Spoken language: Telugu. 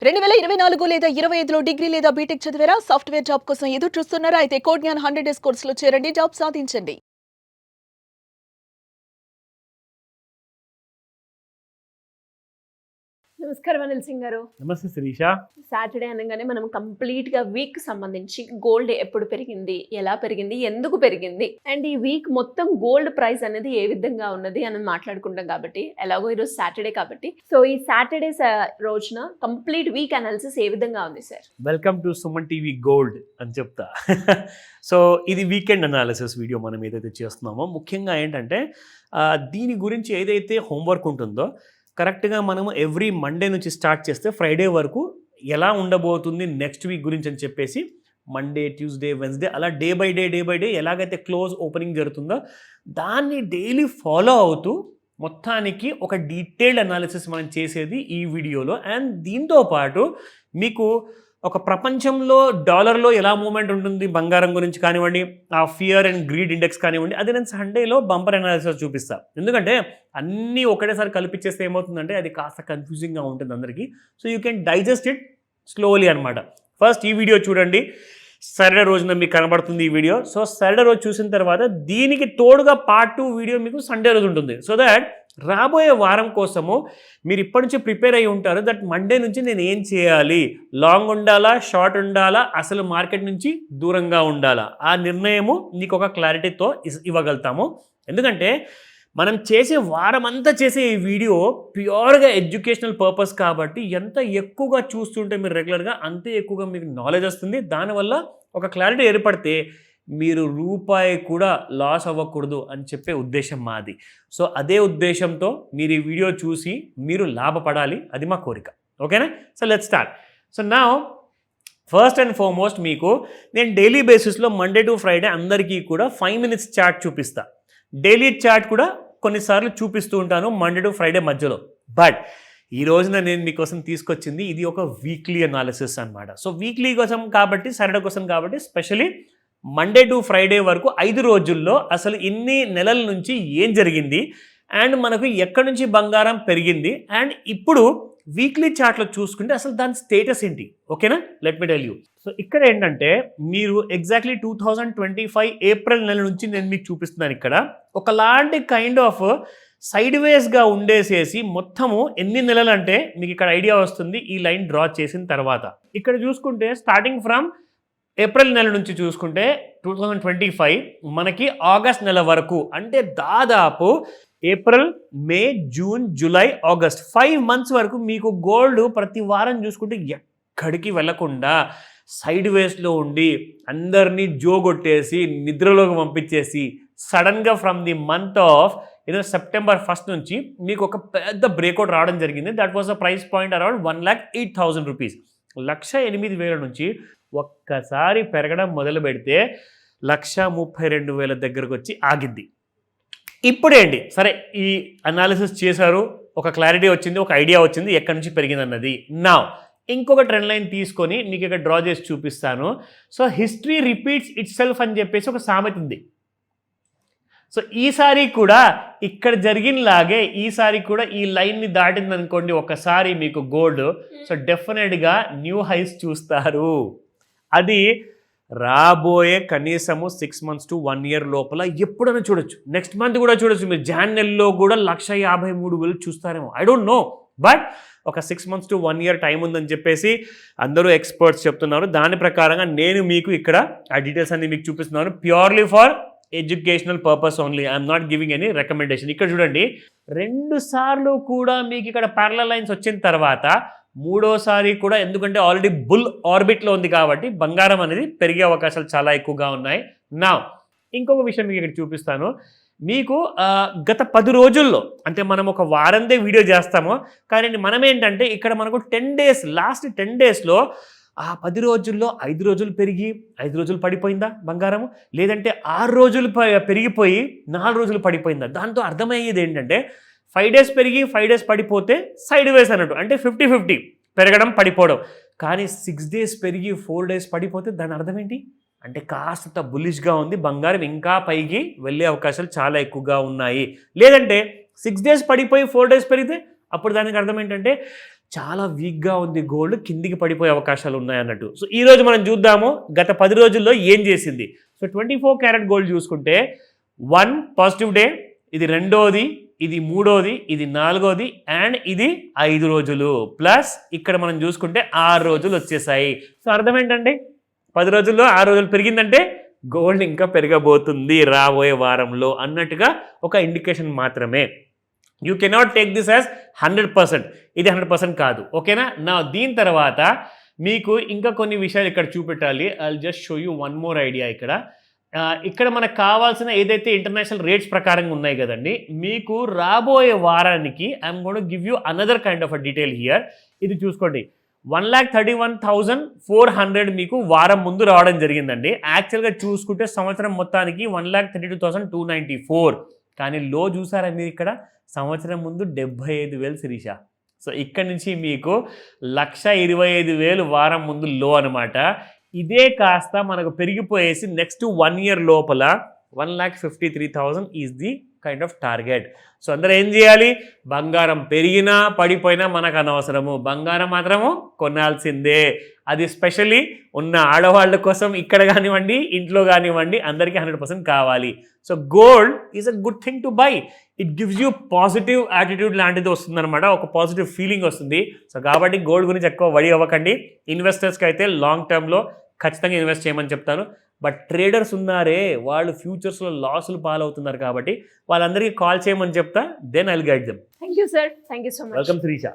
2024 లేదా 25లో డిగ్రీ లేదా బీటెక్ చదివారా? సాఫ్ట్‌వేర్ జాబ్ కోసం ఎదురు చూస్తున్నారా? అయితే కోడ్ జ్ఞాన్ 100 డేస్ కోర్సులో చేరండి. జాబ్ సాధించండి. నమస్కారం అనిల్ సింగ్ గారు. నమస్తే శిరీష. సాటర్డే అనగానే మనం కంప్లీట్‌గా వీక్ సంబంధించి గోల్డ్ ఎప్పుడు పెరిగింది? ఎలా పెరిగింది? ఎందుకు పెరిగింది? అండ్ ఈ వీక్ మొత్తం గోల్డ్ ప్రైస్ అనేది ఏ విధంగా ఉన్నది అని మాట్లాడుకుంటాం కాబట్టి, ఎలాగో ఈరోజు సాటర్డే కాబట్టి, సో ఈ సాటర్డే రోజున కంప్లీట్ వీక్ అనాలిసిస్ ఏ విధంగా ఉంది sir? Welcome to Suman TV gold అని చెప్తా. సో ఇది వీకెండ్ అనాలిసిస్ వీడియో మనం ఏదైతే చేస్తున్నామో ముఖ్యంగా ఏంటంటే దీని గురించి ఏదైతే హోంవర్క్ ఉంటుందో కరెక్ట్గా మనము ఎవ్రీ మండే నుంచి స్టార్ట్ చేస్తే ఫ్రైడే వరకు ఎలా ఉండబోతుంది నెక్స్ట్ వీక్ గురించి అని చెప్పేసి మండే, ట్యూస్డే, వెన్స్డే అలా డే బై డే ఎలాగైతే క్లోజ్ ఓపెనింగ్ జరుగుతుందో దాన్ని డైలీ ఫాలో అవుతూ మొత్తానికి ఒక డీటెయిల్డ్ అనాలిసిస్ మనం చేసేది ఈ వీడియోలో. అండ్ దీంతో పాటు మీకు ఒక ప్రపంచంలో డాలర్లో ఎలా మూవ్మెంట్ ఉంటుంది బంగారం గురించి కానివ్వండి, ఆ ఫియర్ అండ్ గ్రీడ్ ఇండెక్స్ కానివ్వండి, అది నేను సండేలో బంపర్ అనాలిసిస్ చూపిస్తాను. ఎందుకంటే అన్నీ ఒకటేసారి కల్పించేస్తే ఏమవుతుందంటే అది కాస్త కన్ఫ్యూజింగ్గా ఉంటుంది అందరికీ. So you can digest it slowly అనమాట. ఫస్ట్ ఈ వీడియో చూడండి. సాటర్డే రోజున మీకు కనబడుతుంది ఈ వీడియో. సో సాటర్డే రోజు చూసిన తర్వాత దీనికి తోడుగా పార్ట్ 2 వీడియో మీకు సండే రోజు ఉంటుంది. సో దట్ రాబోయే వారం కోసము మీరు ఇప్పటి నుంచి ప్రిపేర్ అయి ఉంటారు. దట్ మండే నుంచి నేను ఏం చేయాలి, లాంగ్ ఉండాలా, షార్ట్ ఉండాలా, అసలు మార్కెట్ నుంచి దూరంగా ఉండాలా, ఆ నిర్ణయము మీకు ఒక క్లారిటీతో ఇవ్వగలుగుతాము. ఎందుకంటే మనం చేసే వారం అంతా చేసే ఈ వీడియో ప్యూర్గా ఎడ్యుకేషనల్ పర్పస్ కాబట్టి ఎంత ఎక్కువగా చూస్తుంటే మీరు రెగ్యులర్గా అంతే ఎక్కువగా మీకు నాలెడ్జ్ వస్తుంది. దానివల్ల ఒక క్లారిటీ ఏర్పడితే మీరు రూపాయి కూడా లాస్ అవ్వకూడదు అని చెప్పే ఉద్దేశం మాది. సో అదే ఉద్దేశంతో మీరు ఈ వీడియో చూసి మీరు లాభపడాలి, అది మా కోరిక. ఓకేనా? So let's start. So now first and foremost మీకు నేను డైలీ బేసిస్లో మండే టు ఫ్రైడే అందరికీ కూడా 5 minutes చార్ట్ చూపిస్తా. డైలీ చార్ట్ కూడా కొన్నిసార్లు చూపిస్తూ ఉంటాను మండే టు ఫ్రైడే మధ్యలో. బట్ ఈ రోజున నేను మీకోసం తీసుకొచ్చింది ఇది ఒక వీక్లీ అనాలిసిస్ అనమాట. సో వీక్లీ కోసం కాబట్టి, సాటర్డే కోసం కాబట్టి స్పెషలీ మండే టు ఫ్రైడే వరకు 5 రోజుల్లో అసలు ఇన్ని నెలల నుంచి ఏం జరిగింది అండ్ మనకు ఎక్కడి నుంచి బంగారం పెరిగింది అండ్ ఇప్పుడు వీక్లీ చార్ట్లో చూసుకుంటే అసలు దాని స్టేటస్ ఏంటి. ఓకేనా? Let me tell you. So ఇక్కడ ఏంటంటే మీరు ఎగ్జాక్ట్లీ 2025 ఏప్రిల్ నెల నుంచి నేను మీకు చూపిస్తున్నాను. ఇక్కడ ఒకలాంటి కైండ్ ఆఫ్ సైడ్ వేస్గా ఉండేసేసి మొత్తము ఎన్ని నెలలు అంటే మీకు ఇక్కడ ఐడియా వస్తుంది ఈ లైన్ డ్రా చేసిన తర్వాత. ఇక్కడ చూసుకుంటే స్టార్టింగ్ ఫ్రమ్ ఏప్రిల్ నెల నుంచి చూసుకుంటే 2025 మనకి ఆగస్ట్ నెల వరకు అంటే దాదాపు ఏప్రిల్, మే, జూన్, జూలై, ఆగస్ట్ 5 months వరకు మీకు గోల్డ్ ప్రతి వారం చూసుకుంటే ఎక్కడికి వెళ్లకుండా సైడ్ వేస్లో ఉండి అందరినీ జోగొట్టేసి నిద్రలోకి పంపించేసి సడన్గా from the month of September 1st నుంచి మీకు ఒక పెద్ద బ్రేక్అవుట్ రావడం జరిగింది. That was a price point around 1,08,000 rupees. 1,08,000 నుంచి ఒక్కసారి పెరగడం మొదలు పెడితే 1,32,000 దగ్గరకు వచ్చి ఆగింది. ఇప్పుడేంటి సరే ఈ అనాలిసిస్ చేశారు, ఒక క్లారిటీ వచ్చింది, ఒక ఐడియా వచ్చింది ఎక్కడి నుంచి పెరిగిందన్నది. నా ఇంకొక ట్రెండ్ లైన్ తీసుకొని మీకు ఇక్కడ డ్రా చేసి చూపిస్తాను. So history repeats it self అని చెప్పేసి ఒక సామెత ఉంది. సో ఈసారి కూడా ఇక్కడ జరిగినలాగే ఈసారి కూడా ఈ లైన్ని దాటింది అనుకోండి ఒకసారి మీకు గోల్డ్, సో డెఫినెట్గా న్యూ హైస్ చూస్తారు. అది రాబోయే కనీసము 6 months to 1 year లోపల ఎప్పుడైనా చూడొచ్చు. నెక్స్ట్ మంత్ కూడా చూడొచ్చు. మీరు జాన్ నెలలో కూడా 1,53,000 చూస్తారేమో, ఐ డోంట్ నో. బట్ ఒక 6 months to 1 year టైం ఉందని చెప్పేసి అందరూ ఎక్స్పర్ట్స్ చెప్తున్నారు. దాని ప్రకారంగా నేను మీకు ఇక్కడ ఆ డీటెయిల్స్ అన్ని మీకు చూపిస్తున్నాను purely for educational purpose only. I'm not giving any recommendation. ఇక్కడ చూడండి 2 సార్లు కూడా మీకు ఇక్కడ ప్యారలల్ లైన్స్ వచ్చిన తర్వాత మూడోసారి కూడా, ఎందుకంటే ఆల్రెడీ బుల్ ఆర్బిట్లో ఉంది కాబట్టి బంగారం అనేది పెరిగే అవకాశాలు చాలా ఎక్కువగా ఉన్నాయి. నా ఇంకొక విషయం మీకు ఇక్కడ చూపిస్తాను. మీకు గత 10 రోజుల్లో అంటే మనం ఒక వారందే వీడియో చేస్తాము, కానీ మనం ఏంటంటే ఇక్కడ మనకు 10 days లాస్ట్ 10 daysలో ఆ 10 రోజుల్లో 5 రోజులు పెరిగి 5 రోజులు పడిపోయిందా బంగారము, లేదంటే 6 రోజులు పెరిగిపోయి 4 రోజులు పడిపోయిందా. దాంతో అర్థమయ్యేది ఏంటంటే 5 days పెరిగి 5 days పడిపోతే సైడ్ వేస్ అన్నట్టు, అంటే 50-50 పెరగడం పడిపోవడం. కానీ 6 days పెరిగి 4 days పడిపోతే దాని అర్థం ఏంటి అంటే కాస్త బుల్లిష్గా ఉంది, బంగారం ఇంకా పైకి వెళ్ళే అవకాశాలు చాలా ఎక్కువగా ఉన్నాయి. లేదంటే 6 days పడిపోయి 4 days పెరిగితే అప్పుడు దానికి అర్థం ఏంటంటే చాలా వీక్గా ఉంది గోల్డ్, కిందికి పడిపోయే అవకాశాలు ఉన్నాయి అన్నట్టు. సో ఈరోజు మనం చూద్దాము గత 10 రోజుల్లో ఏం చేసింది. సో 24 క్యారెట్ గోల్డ్ చూసుకుంటే 1 పాజిటివ్ డే, ఇది రెండోది, ఇది మూడోది, ఇది నాలుగోది అండ్ ఇది 5 రోజులు ప్లస్ ఇక్కడ మనం చూసుకుంటే 6 రోజులు వచ్చేసాయి. సో అర్థం ఏంటంటే 10 రోజుల్లో 6 రోజులు పెరిగిందంటే గోల్డ్ ఇంకా పెరగబోతుంది రాబోయే వారంలో అన్నట్టుగా ఒక ఇండికేషన్ మాత్రమే. You cannot take this as 100%, ఇది 100% కాదు, ఓకేనా. నా దీని తర్వాత మీకు ఇంకా కొన్ని విషయాలు ఇక్కడ చూపెట్టాలి. I just show you one more idea. ఇక్కడ మనకు కావాల్సిన ఏదైతే ఇంటర్నేషనల్ రేట్స్ ప్రకారంగా ఉన్నాయి కదండి, మీకు రాబోయే వారానికి I'm going to give you another kind of a detail here. ఇది చూసుకోండి, 1,31,400 మీకు వారం ముందు రావడం జరిగిందండి. యాక్చువల్గా చూసుకుంటే సంవత్సరం మొత్తానికి 1,32,294, కానీ లో చూసారా మీరు ఇక్కడ సంవత్సరం ముందు 75,000 శిరీష. సో ఇక్కడ నుంచి మీకు 1,25,000 వారం ముందు లో అనమాట. ఇదే కాస్త మనకు పెరిగిపోయేసి నెక్స్ట్ 1 year లోపల 1,53,000 is the kind of target. So అందరూ ఏం చేయాలి, బంగారం పెరిగినా పడిపోయినా మనకు అనవసరము, బంగారం మాత్రము కొనాల్సిందే. అది స్పెషల్లీ ఉన్న ఆడవాళ్ళ కోసం ఇక్కడ కానివ్వండి, ఇంట్లో కానివ్వండి, అందరికీ 100% కావాలి. So gold is a good thing to buy. It gives you positive attitude లాంటిది వస్తుందన్నమాట, ఒక పాజిటివ్ ఫీలింగ్ వస్తుంది. సో కాబట్టి గోల్డ్ గురించి ఎక్కువ వడి అవ్వకండి. ఇన్వెస్టర్స్కి అయితే లాంగ్ టర్మ్లో ఖచ్చితంగా ఇన్వెస్ట్ చేయమని చెప్తాను. బట్ ట్రేడర్స్ ఉన్నారే, వాళ్ళు ఫ్యూచర్స్లో లాసులు పాలవుతున్నారు కాబట్టి వాళ్ళందరికీ కాల్ చేయమని చెప్తా. Then I will guide them. Thank you sir, thank you so much. Welcome Srisha.